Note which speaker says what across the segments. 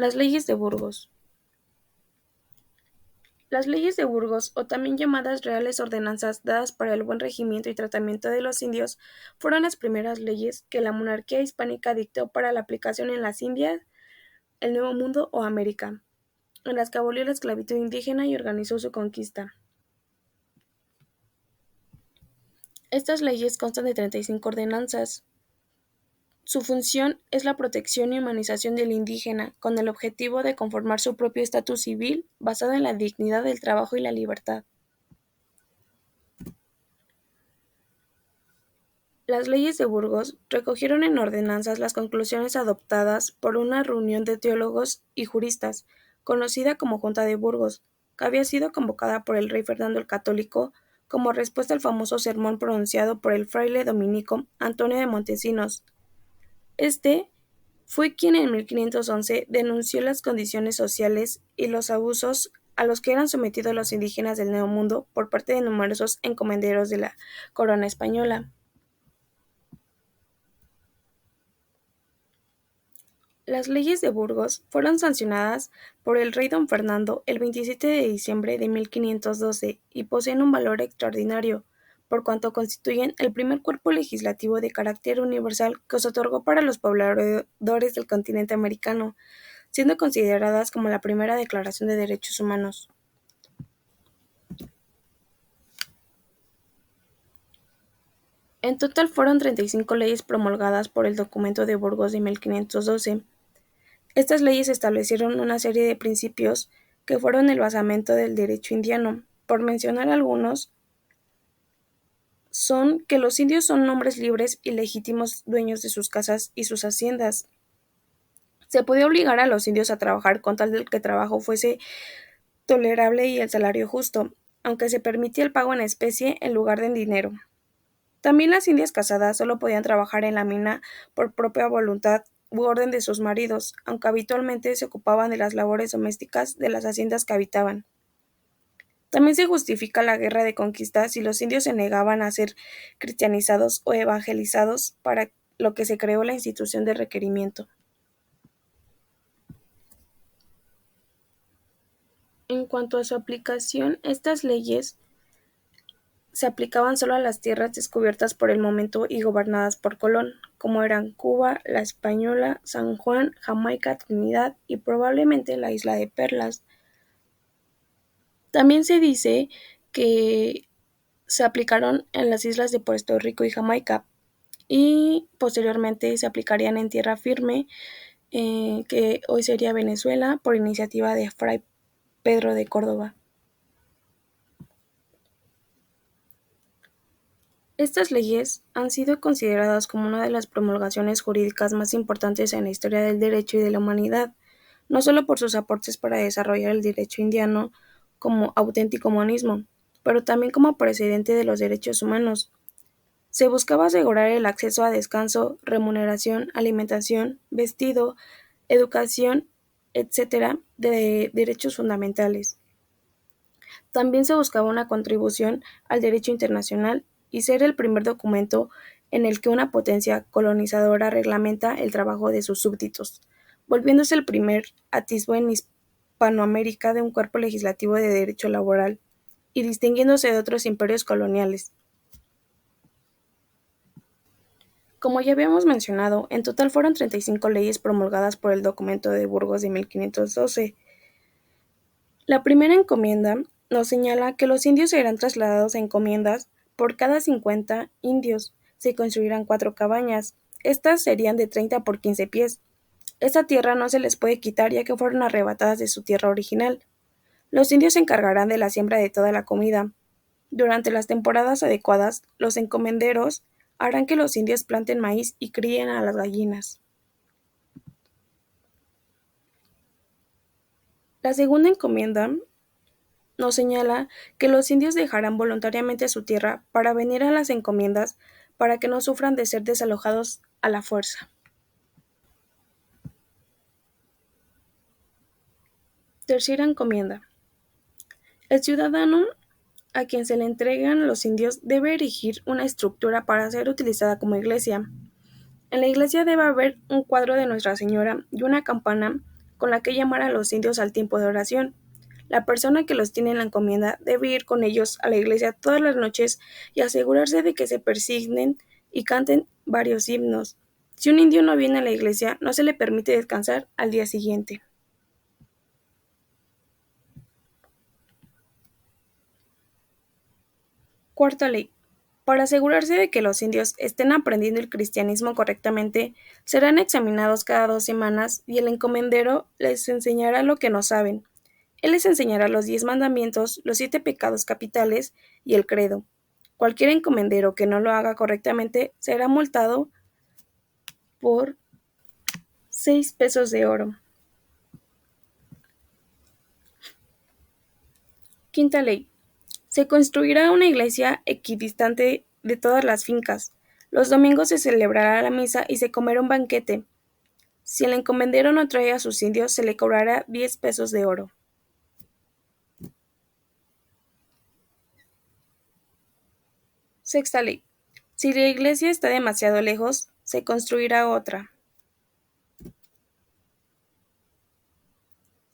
Speaker 1: Las leyes de Burgos. Las leyes de Burgos, o también llamadas reales ordenanzas dadas para el buen regimiento y tratamiento de los indios, fueron las primeras leyes que la monarquía hispánica dictó para la aplicación en las Indias, el Nuevo Mundo o América, en las que abolió la esclavitud indígena y organizó su conquista. Estas leyes constan de 35 ordenanzas. Su función es la protección y humanización del indígena, con el objetivo de conformar su propio estatus civil basado en la dignidad del trabajo y la libertad. Las leyes de Burgos recogieron en ordenanzas las conclusiones adoptadas por una reunión de teólogos y juristas, conocida como Junta de Burgos, que había sido convocada por el rey Fernando el Católico como respuesta al famoso sermón pronunciado por el fraile dominico Antonio de Montesinos. Este fue quien en 1511 denunció las condiciones sociales y los abusos a los que eran sometidos los indígenas del Nuevo Mundo por parte de numerosos encomenderos de la corona española. Las leyes de Burgos fueron sancionadas por el rey don Fernando el 27 de diciembre de 1512 y poseen un valor extraordinario, por cuanto constituyen el primer cuerpo legislativo de carácter universal que se otorgó para los pobladores del continente americano, siendo consideradas como la primera Declaración de Derechos Humanos. En total fueron 35 leyes promulgadas por el Documento de Burgos de 1512. Estas leyes establecieron una serie de principios que fueron el basamento del derecho indiano. Por mencionar algunos, son que los indios son hombres libres y legítimos dueños de sus casas y sus haciendas. Se podía obligar a los indios a trabajar con tal de que el trabajo fuese tolerable y el salario justo, aunque se permitía el pago en especie en lugar de en dinero. También las indias casadas solo podían trabajar en la mina por propia voluntad u orden de sus maridos, aunque habitualmente se ocupaban de las labores domésticas de las haciendas que habitaban. También se justifica la guerra de conquista si los indios se negaban a ser cristianizados o evangelizados, para lo que se creó la institución de requerimiento. En cuanto a su aplicación, estas leyes se aplicaban solo a las tierras descubiertas por el momento y gobernadas por Colón, como eran Cuba, la Española, San Juan, Jamaica, Trinidad y probablemente la isla de Perlas. También se dice que se aplicaron en las islas de Puerto Rico y Jamaica y posteriormente se aplicarían en tierra firme, que hoy sería Venezuela, por iniciativa de Fray Pedro de Córdoba. Estas leyes han sido consideradas como una de las promulgaciones jurídicas más importantes en la historia del derecho y de la humanidad, no solo por sus aportes para desarrollar el derecho indiano como auténtico monismo, pero también como precedente de los derechos humanos. Se buscaba asegurar el acceso a descanso, remuneración, alimentación, vestido, educación, etc., de derechos fundamentales. También se buscaba una contribución al derecho internacional y ser el primer documento en el que una potencia colonizadora reglamenta el trabajo de sus súbditos, volviéndose el primer atisbo en Hispanoamérica de un cuerpo legislativo de derecho laboral, y distinguiéndose de otros imperios coloniales. Como ya habíamos mencionado, en total fueron 35 leyes promulgadas por el Documento de Burgos de 1512. La primera encomienda nos señala que los indios serán trasladados a encomiendas. Por cada 50 indios se construirán 4 cabañas. Estas serían de 30 por 15 pies. Esta tierra no se les puede quitar ya que fueron arrebatadas de su tierra original. Los indios se encargarán de la siembra de toda la comida. Durante las temporadas adecuadas, los encomenderos harán que los indios planten maíz y críen a las gallinas. La segunda encomienda nos señala que los indios dejarán voluntariamente su tierra para venir a las encomiendas para que no sufran de ser desalojados a la fuerza. Tercera encomienda. El ciudadano a quien se le entregan los indios debe erigir una estructura para ser utilizada como iglesia. En la iglesia debe haber un cuadro de Nuestra Señora y una campana con la que llamar a los indios al tiempo de oración. La persona que los tiene en la encomienda debe ir con ellos a la iglesia todas las noches y asegurarse de que se persignen y canten varios himnos. Si un indio no viene a la iglesia, no se le permite descansar al día siguiente. Cuarta ley. Para asegurarse de que los indios estén aprendiendo el cristianismo correctamente, serán examinados cada 2 semanas y el encomendero les enseñará lo que no saben. Él les enseñará los 10 mandamientos, los 7 pecados capitales y el credo. Cualquier encomendero que no lo haga correctamente será multado por 6 pesos de oro. Quinta ley. Se construirá una iglesia equidistante de todas las fincas. Los domingos se celebrará la misa y se comerá un banquete. Si el encomendero no trae a sus indios, se le cobrará 10 pesos de oro. Sexta ley. Si la iglesia está demasiado lejos, se construirá otra.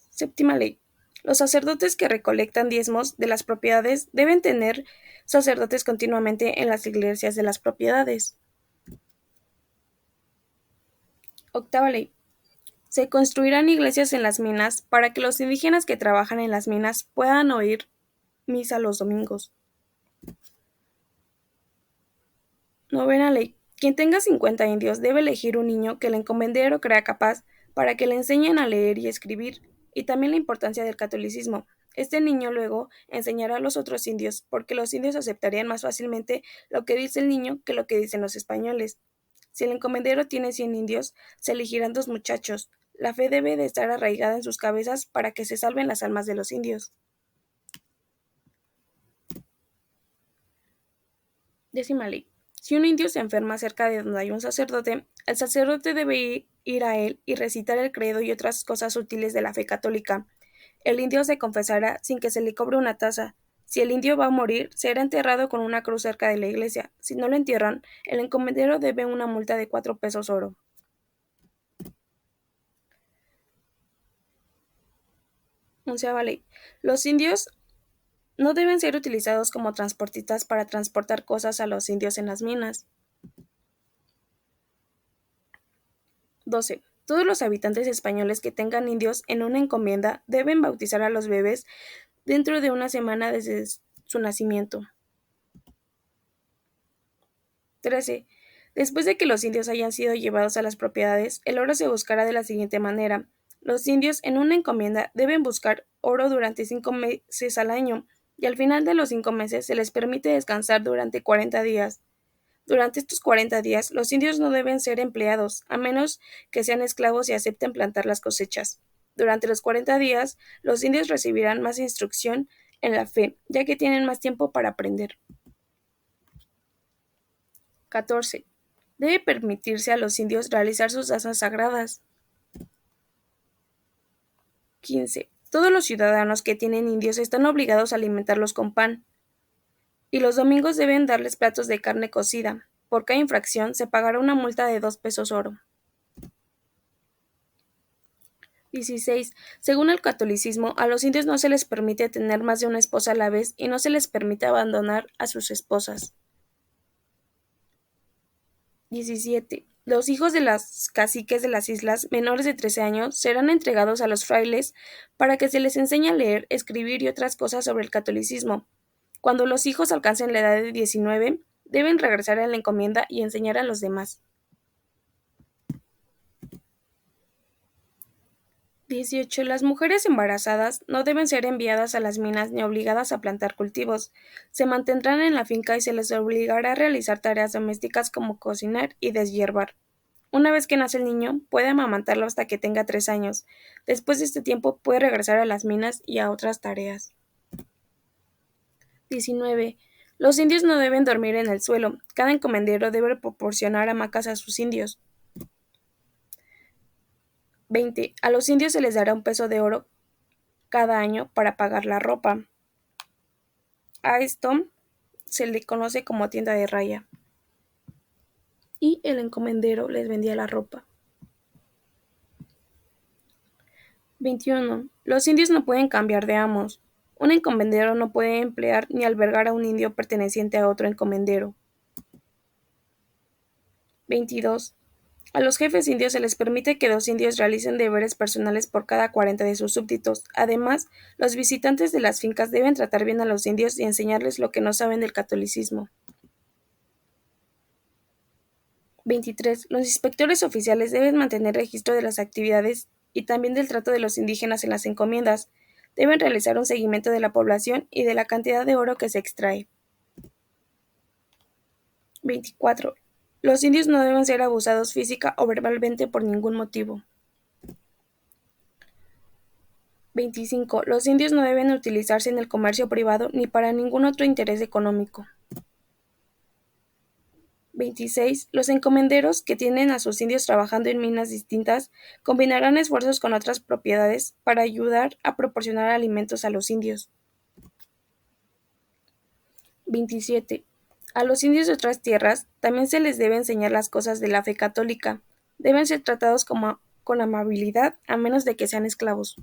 Speaker 1: Séptima ley. Los sacerdotes que recolectan diezmos de las propiedades deben tener sacerdotes continuamente en las iglesias de las propiedades. Octava ley. Se construirán iglesias en las minas para que los indígenas que trabajan en las minas puedan oír misa los domingos. Novena ley. Quien tenga 50 indios debe elegir un niño que el encomendero crea capaz para que le enseñen a leer y escribir, y también la importancia del catolicismo. Este niño luego enseñará a los otros indios, porque los indios aceptarían más fácilmente lo que dice el niño que lo que dicen los españoles. Si el encomendero tiene 100 indios, se elegirán 2 muchachos. La fe debe de estar arraigada en sus cabezas para que se salven las almas de los indios. Décima ley. Si un indio se enferma cerca de donde hay un sacerdote, el sacerdote debe ir a él y recitar el credo y otras cosas útiles de la fe católica. El indio se confesará sin que se le cobre una tasa. Si el indio va a morir, será enterrado con una cruz cerca de la iglesia. Si no lo entierran, el encomendero debe una multa de 4 pesos oro. Onceava ley. Los indios no deben ser utilizados como transportistas para transportar cosas a los indios en las minas. 12. Todos los habitantes españoles que tengan indios en una encomienda deben bautizar a los bebés dentro de una semana desde su nacimiento. 13. Después de que los indios hayan sido llevados a las propiedades, el oro se buscará de la siguiente manera. Los indios en una encomienda deben buscar oro durante 5 meses al año, y al final de los 5 meses se les permite descansar durante 40 días. Durante estos 40 días, los indios no deben ser empleados, a menos que sean esclavos y acepten plantar las cosechas. Durante los 40 días, los indios recibirán más instrucción en la fe, ya que tienen más tiempo para aprender. 14. Debe permitirse a los indios realizar sus danzas sagradas. 15. Todos los ciudadanos que tienen indios están obligados a alimentarlos con pan, y los domingos deben darles platos de carne cocida. Por cada infracción se pagará una multa de 2 pesos oro. 16. Según el catolicismo, a los indios no se les permite tener más de una esposa a la vez y no se les permite abandonar a sus esposas. 17. Los hijos de los caciques de las islas menores de 13 años serán entregados a los frailes para que se les enseñe a leer, escribir y otras cosas sobre el catolicismo. Cuando los hijos alcancen la edad de 19, deben regresar a la encomienda y enseñar a los demás. 18. Las mujeres embarazadas no deben ser enviadas a las minas ni obligadas a plantar cultivos. Se mantendrán en la finca y se les obligará a realizar tareas domésticas como cocinar y deshiervar. Una vez que nace el niño, puede amamantarlo hasta que tenga 3 años. Después de este tiempo puede regresar a las minas y a otras tareas. 19. Los indios no deben dormir en el suelo. Cada encomendero debe proporcionar hamacas a sus indios. 20. A los indios se les dará 1 peso de oro cada año para pagar la ropa. A esto se le conoce como tienda de raya. Y el encomendero les vendía la ropa. 21. Los indios no pueden cambiar de amos. Un encomendero no puede emplear ni albergar a un indio perteneciente a otro encomendero. 22. A los jefes indios se les permite que 2 indios realicen deberes personales por cada 40 de sus súbditos. Además, los visitantes de las fincas deben tratar bien a los indios y enseñarles lo que no saben del catolicismo. 23. Los inspectores oficiales deben mantener registro de las actividades y también del trato de los indígenas en las encomiendas. Deben realizar un seguimiento de la población y de la cantidad de oro que se extrae. 24. Los indios no deben ser abusados física o verbalmente por ningún motivo. 25. Los indios no deben utilizarse en el comercio privado ni para ningún otro interés económico. 26. Los encomenderos, que tienen a sus indios trabajando en minas distintas, combinarán esfuerzos con otras propiedades para ayudar a proporcionar alimentos a los indios. 27. A los indios de otras tierras también se les debe enseñar las cosas de la fe católica. Deben ser tratados con amabilidad a menos de que sean esclavos.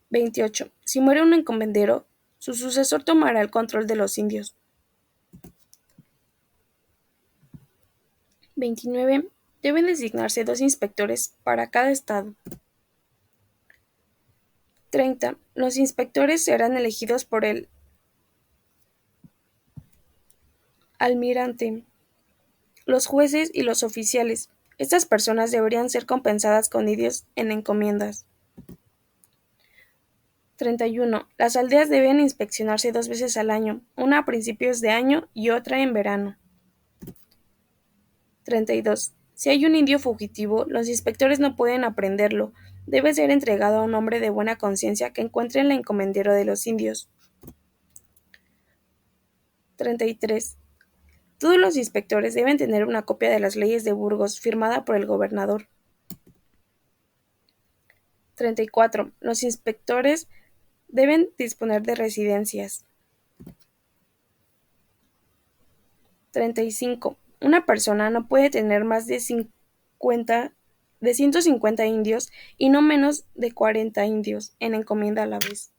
Speaker 1: 28. Si muere un encomendero, su sucesor tomará el control de los indios. 29. Deben designarse 2 inspectores para cada estado. 30. Los inspectores serán elegidos por el almirante, los jueces y los oficiales. Estas personas deberían ser compensadas con indios en encomiendas. 31. Las aldeas deben inspeccionarse 2 veces al año, una a principios de año y otra en verano. 32. Si hay un indio fugitivo, los inspectores no pueden aprehenderlo. Debe ser entregado a un hombre de buena conciencia que encuentre en el encomendero de los indios. 33. Todos los inspectores deben tener una copia de las leyes de Burgos firmada por el gobernador. 34. Los inspectores deben disponer de residencias. 35. Una persona no puede tener más de 150 indios y no menos de 40 indios en encomienda a la vez.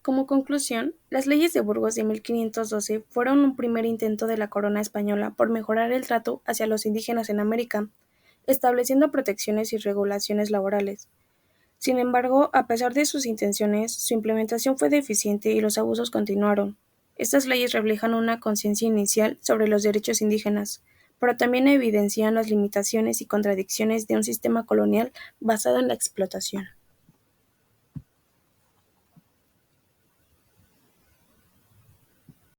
Speaker 1: Como conclusión, las leyes de Burgos de 1512 fueron un primer intento de la corona española por mejorar el trato hacia los indígenas en América, estableciendo protecciones y regulaciones laborales. Sin embargo, a pesar de sus intenciones, su implementación fue deficiente y los abusos continuaron. Estas leyes reflejan una conciencia inicial sobre los derechos indígenas, pero también evidencian las limitaciones y contradicciones de un sistema colonial basado en la explotación.